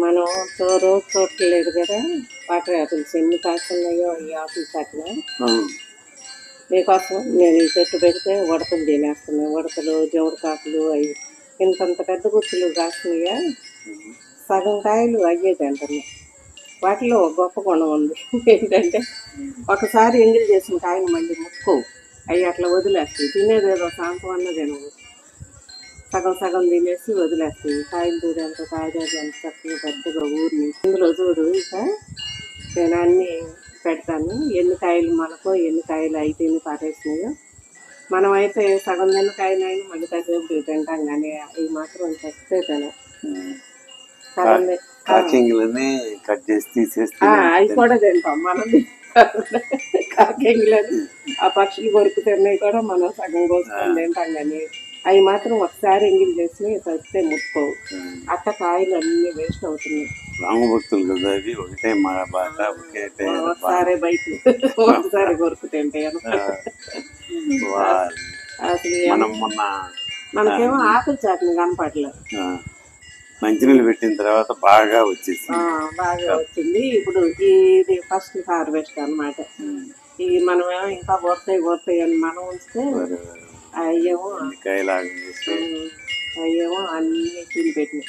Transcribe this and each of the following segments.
మనం రోజు చూడలేదు కదా, వాటర్ యాపిల్స్ ఎన్ని కాస్తున్నాయో ఈ ఆపిల్స్ అట్లా. మీకోసం నేను ఈ చెట్టు పెడితే ఉడతలు తినేస్తున్నాయి. ఉడతలు, జవుడు కాకులు అవి ఇంతంత పెద్ద గుర్తులు కాస్తున్నాయా. సగం కాయలు అయ్యేది అంటున్నాయి. వాటిలో గొప్ప గుణం ఉంది ఏంటంటే, ఒకసారి ఎంగిల్ చేసిన కాయలు మళ్ళీ ముట్టుకోవు. అవి అట్లా వదిలేస్తాయి. తినేదేదో సాంతం అన్న తినవు. సగం సగం తినేసి వదిలేస్తాయి. కాయలు దూరి ఎంత కాయలు ఎంత చక్కగా పెద్దగా ఊరిని. ఇందులో చూడు, ఇక నేను అన్నీ పెడతాను. ఎన్ని కాయలు మనకో ఎన్ని కాయలు అయితే పారేసినాయో. మనం అయితే సగం తిన్న కాయలైనా మళ్ళీ కాసేపు తింటాం, కానీ అవి మాత్రం చస్తే తినం. కట్ చేసి తీసేస్తే అవి కూడా తింటాం. మనం కాకెంగులని ఆ పక్షులు కొరుకు తిన్నాయి కూడా మనం సగం కోసుకొని తింటాం, కానీ అవి మాత్రం ఒకసారి ఎంగిల్ చేసి చస్తే ముట్టుకోవు. అట్ట కాయలు అన్ని వేస్ట్ అవుతున్నాయి. రామభక్తులు కదా అవి, ఒకటే మా బాట ఒకసారి బయట ఒకసారి కొరుకు తింటాయి. అసలు మనకేమో ఆకులు చాటును కనపడలేదు. మంచినీళ్ళు పెట్టిన తర్వాత బాగా వచ్చింది. ఇప్పుడు ఇది ఫస్ట్ హార్వెస్ట్ అనమాట. ఇవి మనమేమో ఇంకా పోతాయి అని మనం ఉంచితే అయ్యేమో అన్ని తిని పెట్టినాయి.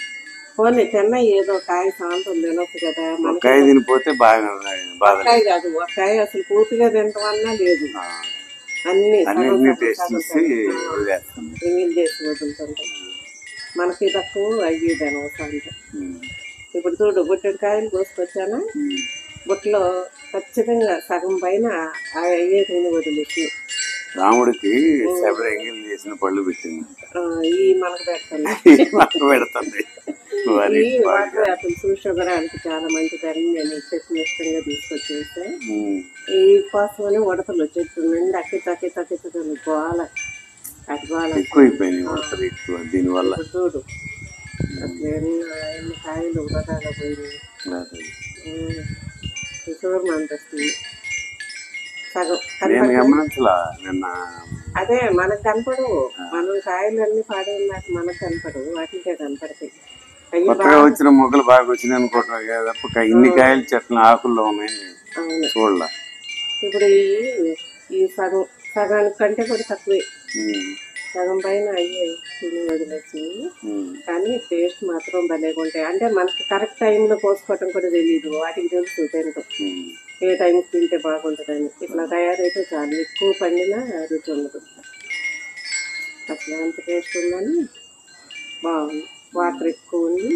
పోనీ చెన్నై ఏదో కాయ సాంతం తినొచ్చు కదా. కాయ తినిపోతే బాగా కాయ కాదు, ఒక కాయ అసలు పూర్తిగా తినటం వల్ల లేదు. అన్ని ఎంగిల్ చేసి వదులుతుంటాయి. మనకి తక్కువ అయ్యేదాన్ని ఒకసారి. ఇప్పుడు చూడు, బుట్టెడు కాయలు కోసుకొచ్చాను. బుట్టలో ఖచ్చితంగా సగం పైన అయ్యే తిని వదిలేసి. రాముడికి ఎంగిల్ చేసిన పళ్ళు పెట్టింది. ఈ మనకు పెడుతుంది. వాటర్ యాపిల్స్ షుగర్ అంటే చాలా మంచిదని నేను చెట్టుని ఇష్టంగా తీసుకొచ్చేస్తే, ఈ కోసమని ఉడతలు చెట్టు నుండి అక్కి గోల ఎక్కువైపోయినాయి దీనివల్ల. చూడు అసలు ఎన్ని కాయలు వృధాగా పోయినాయి. షుగర్ అనిపిస్తుంది. అదే మనకు కనపడవు. మనం కాయలన్నీ పాడైనాక మనకు కనపడవు, వాటికే కనపడతాయి. వచ్చిన మొక్కలు బాగా వచ్చినాయి అనుకుంటున్నారు కదా, ఇన్ని కాయలు చెట్ల ఆకుల్లో ఉన్నాయి చూడాల. ఇప్పుడు ఈ సగానికి కంటే కూడా తక్కువే. సగం పైన అయ్యే తిని వదిలేసి, కానీ టేస్ట్ మాత్రం భలేగా ఉంటాయి. అంటే మనకి కరెక్ట్ టైంలో కోసుకోవటం కూడా తెలియదు. వాటికి తెలుసు తింటాం ఏ టైంకి తింటే బాగుంటుందని. ఇట్లా తయారైతే చాలు, ఎక్కువ పండినా రుచి ఉండదు. అసలు ఎంత టేస్ట్ ఉందని బాగుంది. వాటర్ ఎక్కువ ఉంది.